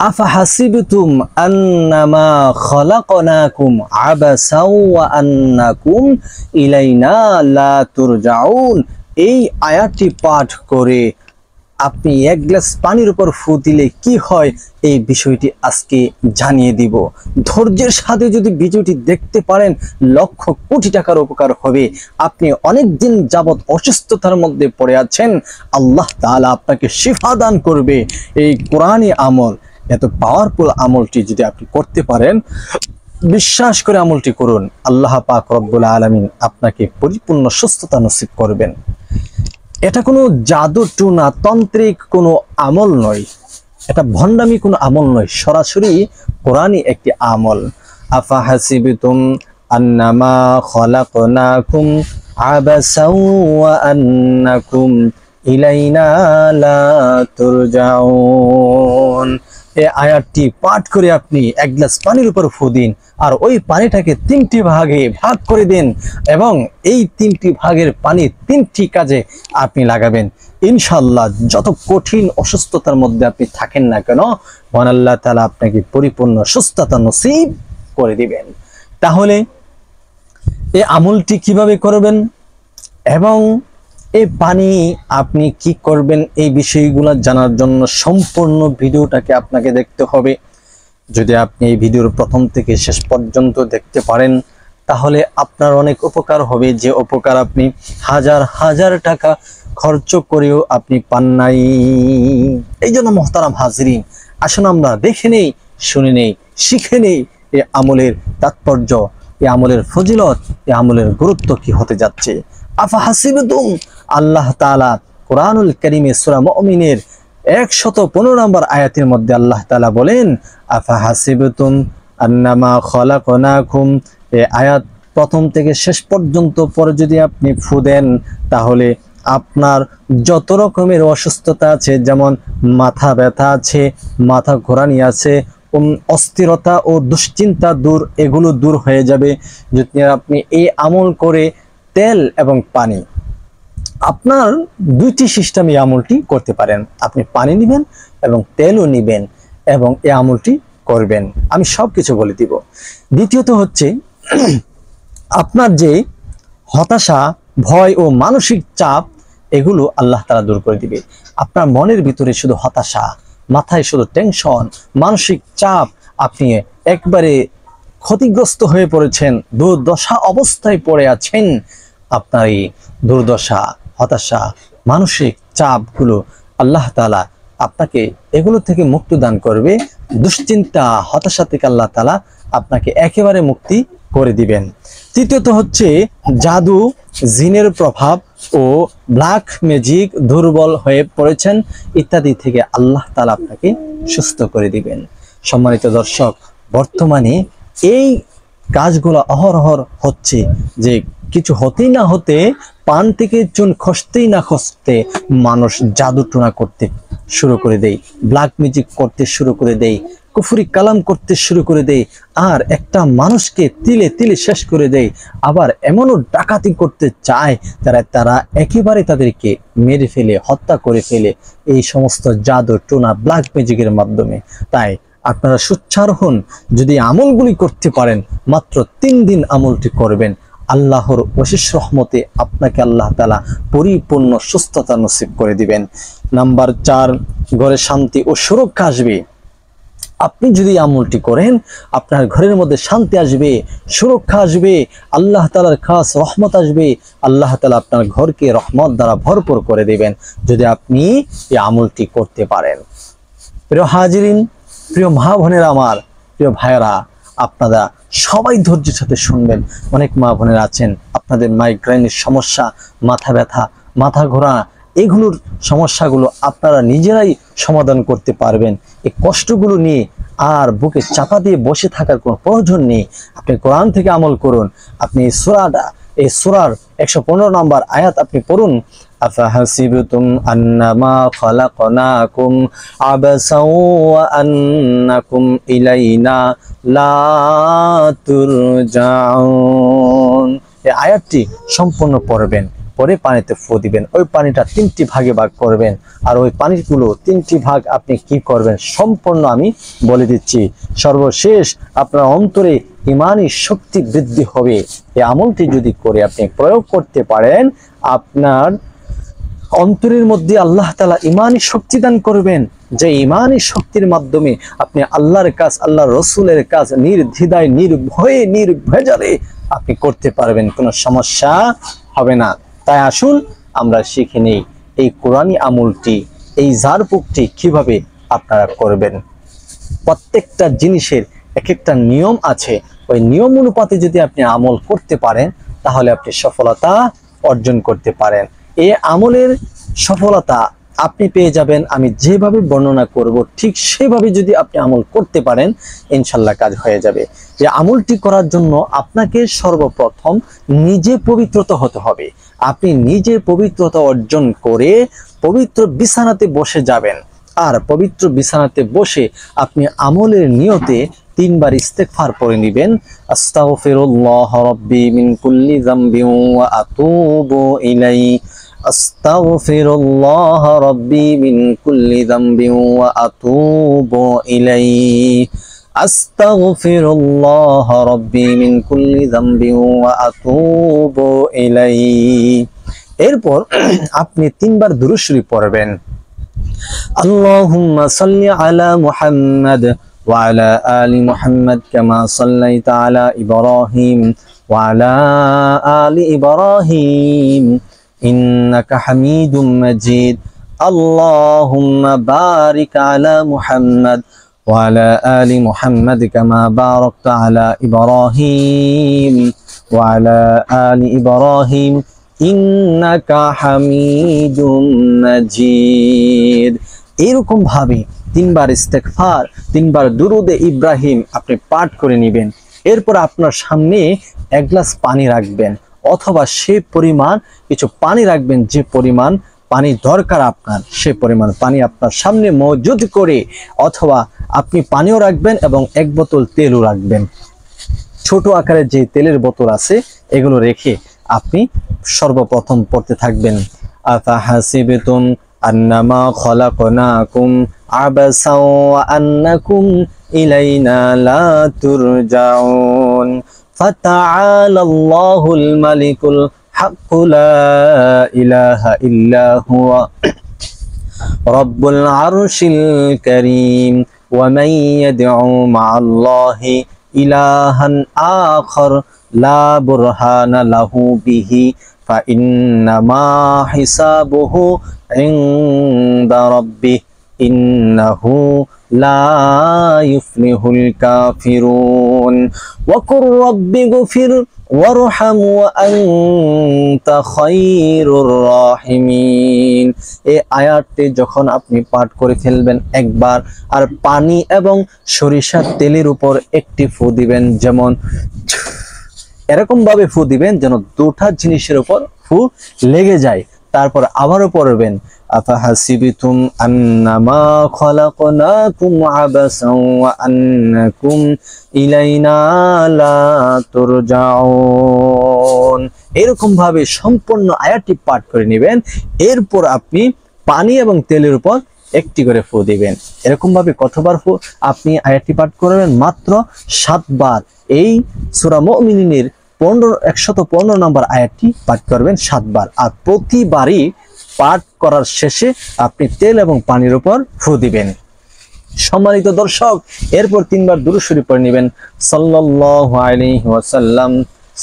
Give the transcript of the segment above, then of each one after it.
আফাহাসিবতুম আন্নামা খলাকনাকুম আবাসাও ওয়া আন্নাকুম ইলাইনা লা তুরজাউন। এই আয়াতটি পাঠ করে আপনি এক গ্লাস পানির উপর ফু দিলে কি হয় এই বিষয়টি আজকে জানিয়ে দিব। ধৈর্যের সাথে যদি ভিডিওটি দেখতে পারেন লক্ষ কোটি টাকার উপকার হবে। আপনি অনেক দিন যাবত অসুস্থতার মধ্যে পড়ে আছেন, আল্লাহ তাআলা আপনাকে শিফা দান করবে। এই কোরআনী আমল, এত পাওয়ারফুল আমলটি যদি আপনি করতে পারেন, বিশ্বাস করে আমলটি করুন, আল্লাহ পাক রব্বুল আলামিন আপনাকে পরিপূর্ণ সুস্থতা নসিব করবেন। এটা কোনো জাদু টুনা তান্ত্রিক কোনো আমল নয়, এটা ভণ্ডামি কোনো আমল নয়, সরাসরি কোরআনী একটি আমল। আফাহাসিবতুম আন্নামা খলাকনাকুম আবাসাও ওয়া আন্নাকুম ইলাইনা লা তুরজাউন। এই আয়াতটি পাঠ করে আপনি এক গ্লাস পানির উপর ফু দিন, আর ওই পানিটাকে 3টি ভাগে ভাগ করে দিন, এবং এই 3টি ভাগের পানি 3টি কাজে আপনি লাগাবেন। ইনশাআল্লাহ যত কঠিন অসুস্থতার মধ্যে আপনি থাকেন না কেন, মহান আল্লাহ তাআলা আপনাকে পরিপূর্ণ সুস্থতা নসিব করে দিবেন। তাহলে এই আমলটি কিভাবে করবেন এবং এই পানি আপনি কি করবেন, এই বিষয়গুলো জানার জন্য সম্পূর্ণ ভিডিওটাকে আপনাকে দেখতে হবে। যদি আপনি এই ভিডিওর প্রথম থেকে শেষ পর্যন্ত দেখতে পারেন তাহলে আপনার অনেক উপকার হবে, যে উপকার আপনি হাজার হাজার টাকা খরচ করেও আপনি পান নাই। এই জন্য মোহতারাম হাজরিন, আসুন আমরা দেখে নেই, শুনে নেই, শিখে নেই এই আমলের তাৎপর্য, এই আমলের ফজিলত, এই আমলের গুরুত্ব কি হতে যাচ্ছে। আফাহাসিবতুম, আল্লাহ তাআলা কোরআনুল কারীমে সূরা মুমিনের 115 নম্বর আয়াতের মধ্যে আল্লাহ তাআলা বলেন, আফাহাসিবতুম আন্নামা খলাকনাকুম। এই আয়াত প্রথম থেকে শেষ পর্যন্ত পরে যদি আপনি ফু দেন তাহলে আপনার যত রকমের অসুস্থতা আছে, যেমন মাথা ব্যথা আছে, মাথা ঘোরানি আছে, অস্থিরতা ও দুশ্চিন্তা দূর, এগুলো দূর হয়ে যাবে যদি আপনি এই আমল করে তেল এবং পানি, আপনার 2টি সিস্টেম এই আমলটি করতে পারেন। আপনি পানি নেবেন এবং তেলও নেবেন এবং এই আমলটি করবেন, আমি সব কিছু বলে দিব। দ্বিতীয়ত হচ্ছে আপনার যে হতাশা, ভয় ও মানসিক চাপ, এগুলো আল্লাহ তাআলা দূর করে দিবে। আপনার মনের ভিতরে শুধু হতাশা, মাথায় শুধু টেনশন, মানসিক চাপ, আপনি একবারে ক্ষতিগ্রস্ত হয়ে পড়েছেন, দুর্দশা অবস্থায় পড়ে আছেন, আপনার এই দুর্দশা, হতাশা, মানসিক চাপগুলো আল্লাহ তাআলা আপনাকে এগুলো থেকে মুক্তি দান করবে। দুশ্চিন্তা, হতাশা থেকে আল্লাহ তাআলা আপনাকে একেবারে মুক্তি করে দিবেন। তৃতীয়ত হচ্ছে জাদু, জিনের প্রভাব ও ব্ল্যাক ম্যাজিক, দুর্বল হয়ে পড়েছেন ইত্যাদি থেকে আল্লাহ তাআলা আপনাকে সুস্থ করে দিবেন। সম্মানিত দর্শক, বর্তমানে এই কাজগুলো অহরহ হচ্ছে, যে কিছু হতেই না হতে, পান থেকে চুন খসতেই না খসতে মানুষ জাদু টোনা করতে শুরু করে দেয়, ব্ল্যাক ম্যাজিক করতে শুরু করে দেয়, কুফরি কালাম করতে শুরু করে দেয়, আর একটা মানুষকে তিলে তিলে শেষ করে দেয়। আবার এমনও ডাকাতি করতে চায় তারা একেবারে তাদেরকে মেরে ফেলে, হত্যা করে ফেলে, এই সমস্ত জাদু টোনা ব্ল্যাক ম্যাজিকের মাধ্যমে। তাই আপনারা সোচ্চার হন, যদি আমলগুলি করতে পারেন, মাত্র 3 দিন আমলটি করবেন, আল্লাহর অশেষ রহমতে আপনাকে আল্লাহ তাআলা পরিপূর্ণ সুস্থতা নসিব করে দিবেন। নাম্বার 4, ঘরে শান্তি ও সুরক্ষা আসবে। আপনি যদি আমলটি করেন, আপনার ঘরের মধ্যে শান্তি আসবে, সুরক্ষা আসবে, আল্লাহ তাআলার খাস রহমত আসবে। আল্লাহ তাআলা আপনার ঘরকে রহমত দ্বারা ভরপুর করে দিবেন যদি আপনি এই আমলটি করতে পারেন। প্রিয় হাজিরিন, প্রিয় মা বোনেরা, আমার প্রিয় ভাইয়েরা, আপনারা সবাই ধৈর্যের সাথে শুনবেন। অনেক মা বোনেরা আছেন, আপনাদের মাইগ্রেনের সমস্যা, মাথা ব্যথা, মাথা ঘোরা, এগুলোর সমস্যাগুলো আপনারা নিজেরাই সমাধান করতে পারবেন। এই কষ্টগুলো নিয়ে আর বুকে চাপা দিয়ে বসে থাকার কোনো প্রয়োজন নেই। আপনি কোরআন থেকে আমল করুন। আপনি এই সূরার 115 নম্বর আয়াত আপনি পড়ুন, আফাহাসিবতুম আন্নামা খলাকনাকুম আবাসাও ওয়া আন্নাকুম ইলাইনা লা তুরজাউন। এই আয়াতটি সম্পূর্ণ পড়বেন, এরপরে পানিতে ফু দিবেন। ওই পানিটা 3টি ভাগে ভাগ করবেন। আর ওই পানিগুলো 3টি ভাগ আপনি কি করবেন সম্পূর্ণ আমি বলে দিচ্ছি। সর্বশেষ আপনার অন্তরে ইমানি শক্তি বৃদ্ধি হবে। এই আমলটি যদি করে আপনি প্রয়োগ করতে পারেন, আপনার অন্তরের মধ্যে আল্লাহ তাআলা ইমানি শক্তি দান করবেন, যে ইমানি শক্তির মাধ্যমে আপনি আল্লাহর কাজ, আল্লাহর রসুলের কাজ নির্দ্বিধায়, নির্ভয়ে, নির্ভেজালে আপনি করতে পারবেন, কোনো সমস্যা হবে না। তাই আসুন আমরা শিখে নেই এই কোরআনী আমলটি, এই ঝাড়ফুঁকটি কিভাবে আপনারা করবেন। প্রত্যেকটা জিনিসের এক একটা নিয়ম আছে। ওই নিয়ম অনুপাতে যদি আপনি আমল করতে পারেন, তাহলে আপনি সফলতা অর্জন করতে পারেন। এই আমলের সফলতা আপনি পেয়ে যাবেন আমি যেভাবে বর্ণনা করব, ঠিক সেভাবে যদি আপনি আমল করতে পারেন, ইনশাল্লাহ কাজ হয়ে যাবে। এই আমলটি করার জন্য আপনাকে সর্বপ্রথম নিজে পবিত্রতা হতে হবে। আপনি নিজে পবিত্রতা অর্জন করে পবিত্র বিছানাতে বসে যাবেন। আর পবিত্র বিছানাতে বসে আপনি আমলের নিয়তে 3 বার ইস্তেগফার পড়ে নেবেন। আস্তাগফিরুল্লাহ রাব্বি মিন কুল্লি যামবিন ওয়া আতুবু ইলাইহি। আস্তাগফিরুল্লাহ রাব্বি মিন কুল্লি যামবিন ওয়া আতুবু ইলাইহি। আস্তাগফিরুল্লাহ রাব্বি মিন কুল্লি যামবিন ওয়া আতুবু ইলাইহি। এরপর আপনি 3 বার দুরূদ শরীফ পড়বেন। اللهم صل على محمد وعلى آل محمد كما صليت على إبراهيم وعلى آل إبراهيم إنك حميد مجيد اللهم بارك على محمد وعلى آل محمد كما باركت على إبراهيم وعلى آل إبراهيم ইন্নাকা হামিদুম মাজিদ। এরকম ভাবে 3 বার ইস্তেগফার, 3 বার দুরুদে ইব্রাহিম আপনি পাঠ করে নেবেন। এরপর আপনার সামনে 1 গ্লাস পানি রাখবেন, অথবা সে পরিমাণ কিছু পানি রাখবেন, যে পরিমাণ পানি দরকার আপনার সে পরিমাণ পানি আপনার সামনে মজুদ করে, অথবা আপনি পানিও রাখবেন এবং 1 বোতল তেলও রাখবেন। ছোট আকারের যে তেলের বোতল আছে এগুলো রেখে আপনি সর্বপ্রথম পড়তে থাকবেন। আফাহাসিবতুম আন্নামা খলাকনাকুম আবাসা ওয়া আন্নাকুম ইলাইনা লা তুরজাউন ফাতাআলাল্লাহুল মালিকুল হাক্কু লা ইলাহা ইল্লা হুয়া রব্বুল আরশিল কারীম ওয়া মান ইয়াদউ মা'আল্লাহি ইলাহান আখার লা বুরহানা লাহু বিহি ফাইন্নামা হিসাবুহু ইনদা রাব্বিহি ইন্নাহু লা ইউফলিহুল কাফিরুন ওয়া কুর রাব্বিগফির ওয়ারহাম ওয়া আনতা খায়রুর রাহিমিন। এই আয়াতটি যখন আপনি পাঠ করে ফেলবেন একবার, আর পানি এবং সরিষার তেলের উপর একটি ফু দিবেন, যেমন এরকম ভাবে ফু দিবেন যেন দুটা জিনিসের উপর ফু লেগে যায়। তারপর আবারও পড়বেন আফাহাসিবতুম আন্নামা খলাকনাকুম আবাসাও ওয়া আন্নাকুম ইলাইনা লা তুরজাউন। এরকম ভাবে সম্পূর্ণ আয়াতটি পাঠ করে নেবেন। এরপর আপনি পানি এবং তেলের উপর একটি করে ফু দিবেন। এরকম ভাবে কতবার ফু আপনি আয়াতটি পাঠ করবেন? মাত্র 7 বার। এই সূরা মুমিনিনের 115 নম্বর আয়াতটি পাঠ করবেন 7 বার। আর প্রতিবারই পাঠ করার শেষে আপনি তেল এবং পানির উপর ফু দিবেন। সম্মানিত দর্শক, এরপর 3 বার দুরূদ শরীফ পড়ে নেবেন। সাল্লাল্লাহু আলাইহি ওয়াসাল্লাম,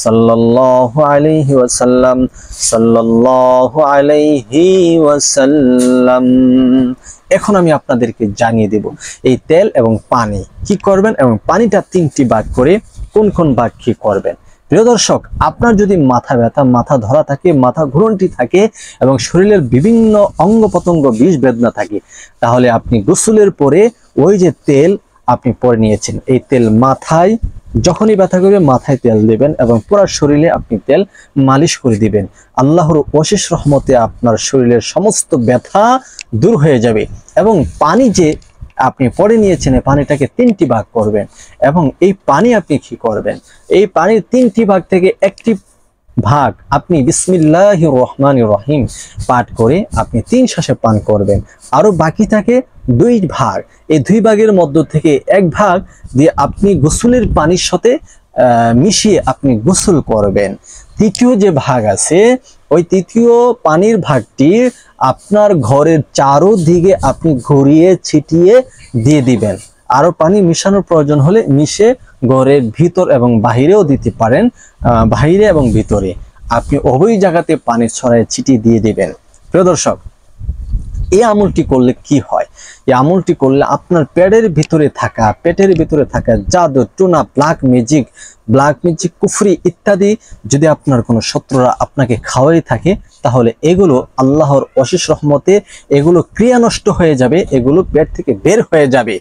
সাল্লাল্লাহু আলাইহি ওয়াসাল্লাম, সাল্লাল্লাহু আলাইহি ওয়াসাল্লাম। এখন আমি আপনাদেরকে জানিয়ে দেব এই তেল এবং পানি কি করবেন, এবং পানিটা 3টি ভাগ করে কোন কোন ভাগ কি করবেন। প্রিয় দর্শক, আপনার যদি মাথা ব্যথা, মাথা ধরা থাকে, মাথা ঘুরন্টি থাকে এবং শরীরের বিভিন্ন অঙ্গ প্রত্যঙ্গ বিষ বেদনা থাকে, তাহলে আপনি গোসলের পরে ওই যে তেল আপনি পরে নিয়েছেন, এই তেল মাথায় যখনই ব্যথা করবে মাথায় তেল দিবেন এবং পুরো শরীরে আপনি তেল মালিশ করে দিবেন। আল্লাহর অশেষ রহমতে আপনার শরীরের সমস্ত ব্যথা দূর হয়ে যাবে। এবং পানি যে আপনি পরে নিয়েছেন, এই পানিটাকে 3টি ভাগ করবেন, এবং এই পানি আপনি কি করবেন, এই পানির 3টি ভাগ থেকে একটি ভাগ আপনি বিসমিল্লাহির রহমানির রহিম পাঠ করে আপনি 3 শ্বাসে পান করবেন। আরো বাকি থাকে 2 ভাগ। এই 2 ভাগের মধ্য থেকে 1 ভাগ দিয়ে আপনি গোসলের পানির সাথে মিশিয়ে আপনি গোসল করবেন। তৃতীয় যে ভাগ আছে ওই তৃতীয় পানির ভাগটি আপনার ঘরের চারদিকে আপনি ঘুরিয়ে ছিটিয়ে দিয়ে দিবেন। আরো পানি মিশানোর প্রয়োজন হলে মিশে ঘরের ভিতর এবং বাহিরেও দিতে পারেন। বাহিরে এবং ভিতরে আপনি উভয় জায়গাতে পানি ছড়ায় ছিটিয়ে দিয়ে দিবেন। প্রিয় দর্শক, এই আমলটি করলে কি হয়? এই আমলটি করলে আপনার পেটের ভিতরে থাকা জাদু, টুনা, ব্ল্যাক ম্যাজিক, কুফরি ইত্যাদি যদি আপনার কোনো শত্রুরা আপনাকে খাওয়াই থাকে, তাহলে এগুলো আল্লাহর অশেষ রহমতে এগুলো ক্রিয়া নষ্ট হয়ে যাবে, এগুলো পেট থেকে বের হয়ে যাবে।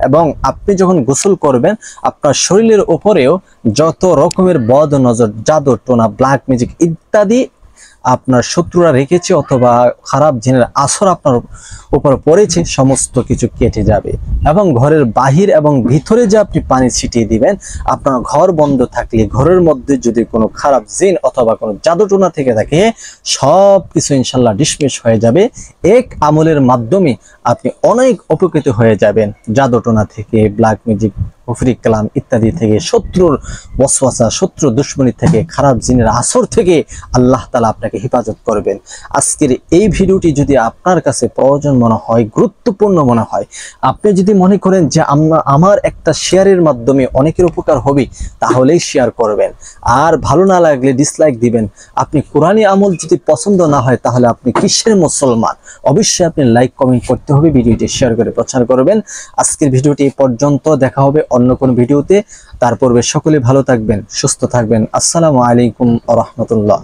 এবং আপনি যখন গোসল করবেন আপনার শরীরের উপরেও যত রকমের বদ নজর, জাদু, টোনা, ব্ল্যাক ম্যাজিক ইত্যাদি আপনার শত্রুরা রেখেছে অথবা খারাপ জিনের আসর আপনার উপর পড়েছে, সমস্ত কিছু কেটে যাবে। এবং ঘরের বাহির এবং ভিতরে যে আপনি পানি ছিটিয়ে দিবেন, আপনার ঘর বন্ধ থাকলে ঘরের মধ্যে যদি কোনো খারাপ জিন অথবা কোনো জাদুটোনা থেকে থাকে, সব কিছু ইনশাল্লাহ ডিসমিস হয়ে যাবে। এক আমলের মাধ্যমে আপনি অনেক উপকৃত হয়ে যাবেন। জাদুটোনা থেকে, ব্ল্যাক ম্যাজিক, কুফরি কালাম ইত্যাদি থেকে, শত্রুর ওয়াসওয়াসা, শত্রু দুশ্মনী থেকে, খারাপ জিনের আসর থেকে আল্লাহ তাআলা আপনাকে হেফাজত করবেন। আজকের এই ভিডিওটি যদি আপনার কাছে প্রয়োজন মনে হয়, গুরুত্বপূর্ণ মনে হয়, আপনি যদি মনে করেন যে আমার একটা শেয়ারের মাধ্যমে অনেকের উপকার হবে, তাহলেই শেয়ার করবেন। আর ভালো না লাগলে ডিসলাইক দিবেন। আপনি কোরআনী আমল যদি পছন্দ না হয়, তাহলে আপনি কিসের মুসলমান? অবশ্যই আপনি লাইক কমেন্ট করতে হবে, ভিডিওটি শেয়ার করে প্রচার করবেন। আজকের ভিডিওটি এই পর্যন্ত, দেখা হবে অন্য কোন ভিডিওতে। তার পূর্বে সকলে ভালো থাকবেন, সুস্থ থাকবেন। আসসালামু আলাইকুম ওয়া রাহমাতুল্লাহ।